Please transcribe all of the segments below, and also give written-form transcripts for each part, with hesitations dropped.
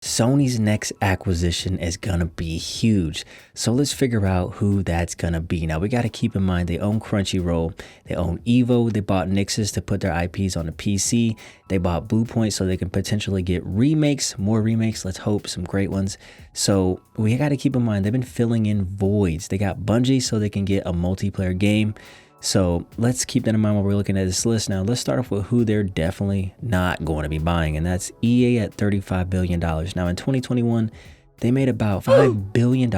Sony's next acquisition is gonna be huge. So let's figure out who that's gonna be. Now we gotta keep in mind they own Crunchyroll, they own Evo, they bought Nixus to put their IPs on the PC, they bought Bluepoint so they can potentially get remakes, more remakes, let's hope some great ones. So we gotta keep in mind they've been filling in voids. They got Bungie so they can get a multiplayer game. So let's keep that in mind while we're looking at this list. Now let's start off with who they're definitely not going to be buying, and that's EA at $35 billion. Now in 2021, they made about $5 billion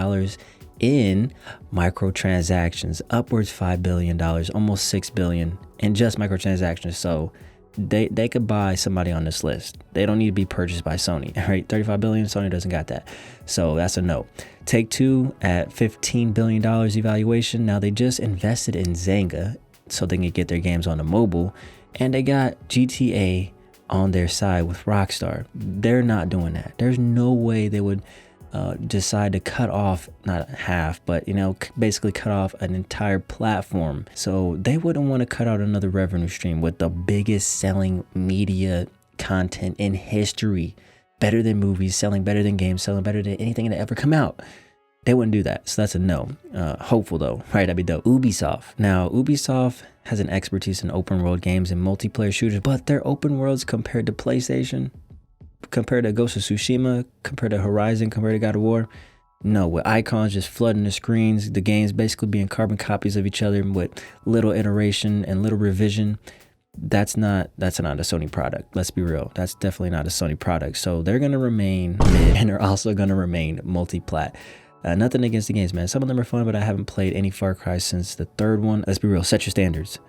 in microtransactions, upwards $5 billion, almost $6 billion in just microtransactions. So they could buy somebody on this list. They don't need to be purchased by Sony, right? 35 billion, Sony doesn't got that. So that's a no. Take-Two at $15 billion evaluation. Now they just invested in Zynga so they can get their games on the mobile, and they got GTA on their side with Rockstar. They're not doing that. There's no way they would decide to cut off, not half, but basically cut off an entire platform. So they wouldn't want to cut out another revenue stream with the biggest selling media content in history, better than movies, selling better than games, selling better than anything that ever come out. They wouldn't do that. So that's a no. Hopeful though, right? That'd be dope. Ubisoft. Now Ubisoft has an expertise in open world games and multiplayer shooters, but their open worlds compared to PlayStation, compared to Ghost of Tsushima, compared to Horizon, compared to God of War, no, with icons just flooding the screens, the games basically being carbon copies of each other with little iteration and little revision. That's not a Sony product. Let's be real. That's definitely not a Sony product. So they're going to remain mid, and they're also going to remain multi-plat. Nothing against the games, man. Some of them are fun, but I haven't played any Far Cry since the third one. Let's be real. Set your standards.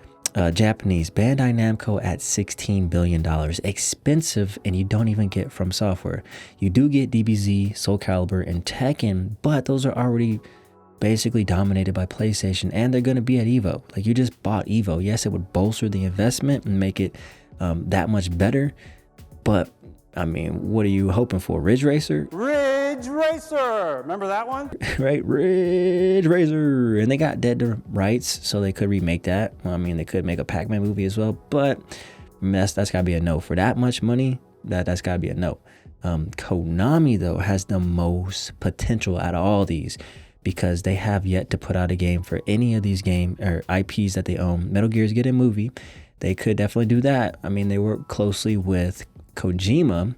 Japanese, Bandai Namco at $16 billion. Expensive, and you don't even get From Software. You do get DBZ, Soul Calibur, and Tekken, but those are already basically dominated by PlayStation, and they're going to be at Evo. Like, you just bought Evo. Yes, it would bolster the investment and make it that much better, but I mean, what are you hoping for? Ridge Racer? Ridge Racer! Remember that one? Right, Ridge Racer. And they got dead rights, so they could remake that. Well, I mean, they could make a Pac-Man movie as well, but that's got to be a no. For that much money, that's got to be a no. Konami, though, has the most potential out of all these because they have yet to put out a game for any of these game or IPs that they own. Metal Gear's getting a movie. They could definitely do that. I mean, they work closely with Kojima.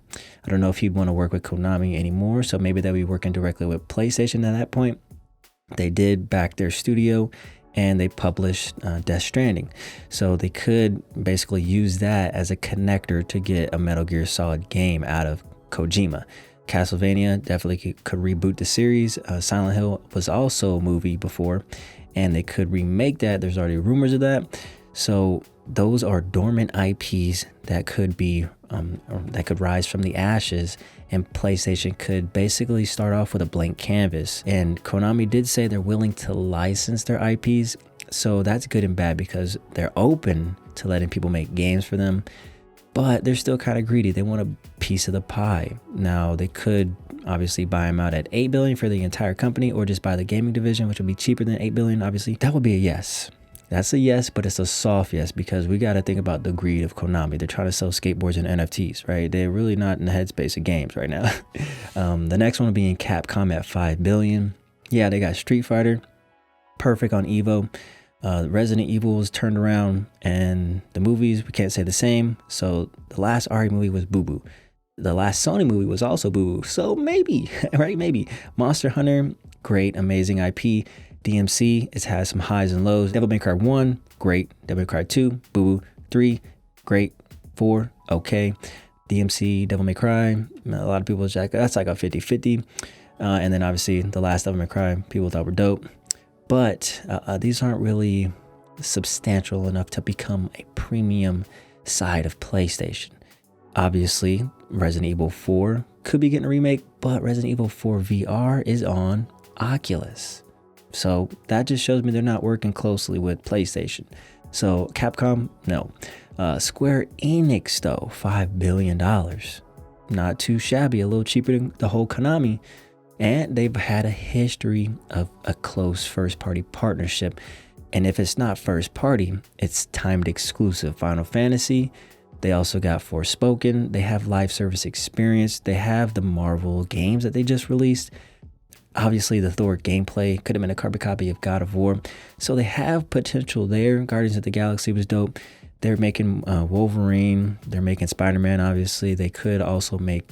I don't know if he'd want to work with Konami anymore, so maybe they'll be working directly with PlayStation at that point. They did back their studio and they published Death Stranding, so they could basically use that as a connector to get a Metal Gear Solid game out of Kojima. Castlevania definitely could reboot the series. Silent Hill was also a movie before, and they could remake that. There's already rumors of that. So those are dormant IPs that could be that could rise from the ashes, and PlayStation could basically start off with a blank canvas. And Konami did say they're willing to license their IPs, so that's good and bad because they're open to letting people make games for them, but they're still kind of greedy. They want a piece of the pie. Now they could obviously buy them out at $8 billion for the entire company, or just buy the gaming division, which would be cheaper than $8 billion. Obviously that would be a yes. That's a yes, but it's a soft yes because we got to think about the greed of Konami. They're trying to sell skateboards and NFTs, right? They're really not in the headspace of games right now. The next one will be in Capcom at $5 billion. Yeah, they got Street Fighter, perfect on Evo. Resident Evil was turned around, and the movies, we can't say the same. So the last Ari movie was Boo Boo. The last Sony movie was also Boo Boo. So maybe, right? Maybe. Monster Hunter, great, amazing IP. DMC, it has some highs and lows. Devil May Cry 1, great. Devil May Cry 2, boo-boo. 3, great. 4, okay. DMC, Devil May Cry, a lot of people jack that's like a 50-50. And then obviously the last Devil May Cry, people thought were dope. But these aren't really substantial enough to become a premium side of PlayStation. Obviously, Resident Evil 4 could be getting a remake, but Resident Evil 4 VR is on Oculus. So that just shows me they're not working closely with PlayStation. So Capcom, no. Square Enix, though, $5 billion. Not too shabby, a little cheaper than the whole Konami. And they've had a history of a close first-party partnership. And if it's not first-party, it's timed exclusive. Final Fantasy, They also got Forspoken. They have live service experience. They have the Marvel games that they just released. Obviously, the Thor gameplay could have been a carbon copy of God of War. So they have potential there. Guardians of the Galaxy was dope. They're making Wolverine. They're making Spider-Man, obviously. They could also make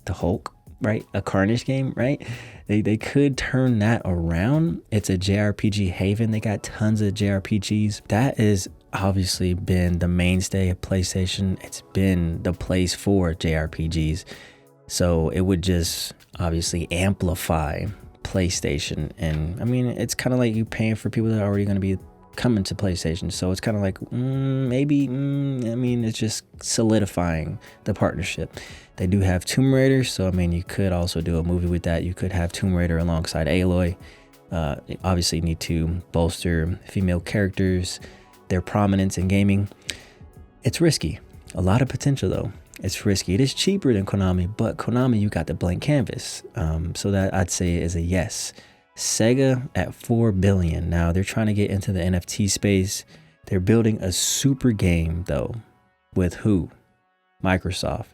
the Hulk, right? A Carnage game, right? They could turn that around. It's a JRPG haven. They got tons of JRPGs. That is obviously been the mainstay of PlayStation. It's been the place for JRPGs. So it would just obviously amplify PlayStation. And I mean, it's kind of like you paying for people that are already going to be coming to PlayStation. So it's kind of like maybe, I mean, it's just solidifying the partnership. They do have Tomb Raider. So, I mean, you could also do a movie with that. You could have Tomb Raider alongside Aloy. Obviously, you need to bolster female characters, their prominence in gaming. It's risky. A lot of potential, though. It's risky. It is cheaper than Konami, but Konami, you got the blank canvas. So that I'd say is a yes. Sega at $4 billion. Now they're trying to get into the NFT space. They're building a super game though. With who? Microsoft.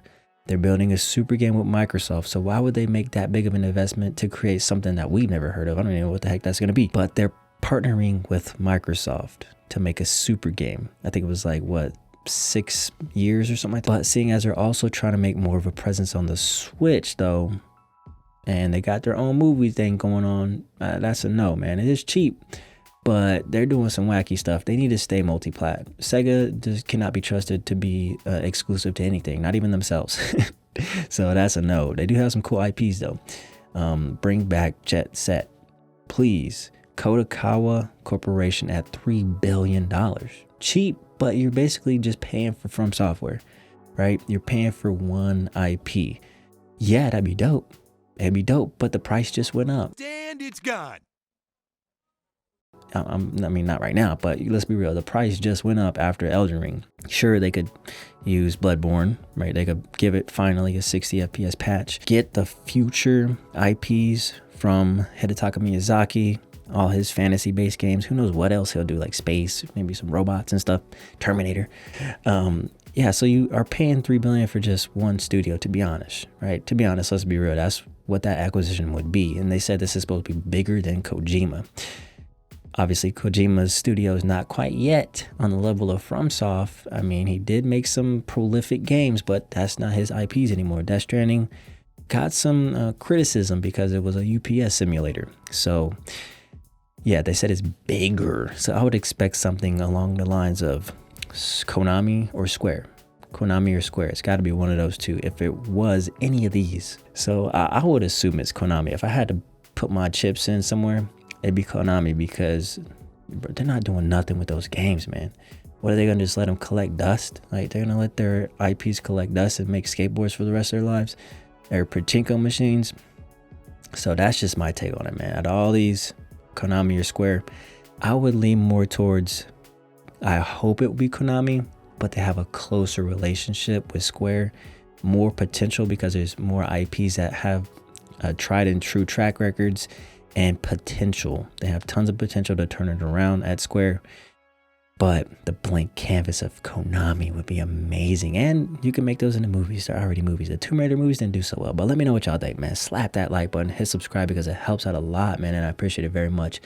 They're building a super game with Microsoft. So why would they make that big of an investment to create something that we've never heard of? I don't even know what the heck that's going to be. But they're partnering with Microsoft to make a super game. I think it was like, what, 6 years or something like that. But seeing as they're also trying to make more of a presence on the Switch though, and they got their own movie thing going on, that's a no, man. It is cheap, but they're doing some wacky stuff. They need to stay multi-plat. Sega just cannot be trusted to be exclusive to anything, not even themselves. So that's a no. They do have some cool IPs though. Bring back Jet Set, please. Kodakawa Corporation at $3 billion. Cheap, but you're basically just paying for From Software, right? You're paying for one IP. Yeah, that'd be dope. It'd be dope, but the price just went up. And it's gone. I mean, not right now, but let's be real. The price just went up after Elden Ring. Sure, they could use Bloodborne, right? They could give it finally a 60 FPS patch. Get the future IPs from Hidetaka Miyazaki, all his fantasy-based games. Who knows what else he'll do, like space, maybe some robots and stuff, Terminator. Yeah, so you are paying $3 billion for just one studio, to be honest, right? To be honest, let's be real. That's what that acquisition would be. And they said this is supposed to be bigger than Kojima. Obviously, Kojima's studio is not quite yet on the level of FromSoft. I mean, he did make some prolific games, but that's not his IPs anymore. Death Stranding got some criticism because it was a UPS simulator. So, yeah, they said it's bigger. So I would expect something along the lines of Konami or Square. Konami or Square. It's got to be one of those two if it was any of these. So I would assume it's Konami. If I had to put my chips in somewhere, it'd be Konami because they're not doing nothing with those games, man. What are they going to just let them collect dust? Like they're going to let their IPs collect dust and make skateboards for the rest of their lives? Or pachinko machines? So that's just my take on it, man. Out of all these, Konami or Square, I would lean more towards, I hope it would be Konami, but they have a closer relationship with Square, more potential because there's more IPs that have tried and true track records and potential. They have tons of potential to turn it around at Square, but the blank canvas of Konami would be amazing. And you can make those into movies. They're already movies. The Tomb Raider movies didn't do so well, but let me know what y'all think, man. Slap that like button, hit subscribe because it helps out a lot, man, and I appreciate it very much.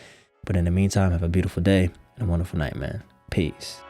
But in the meantime, have a beautiful day and a wonderful night, man. Peace.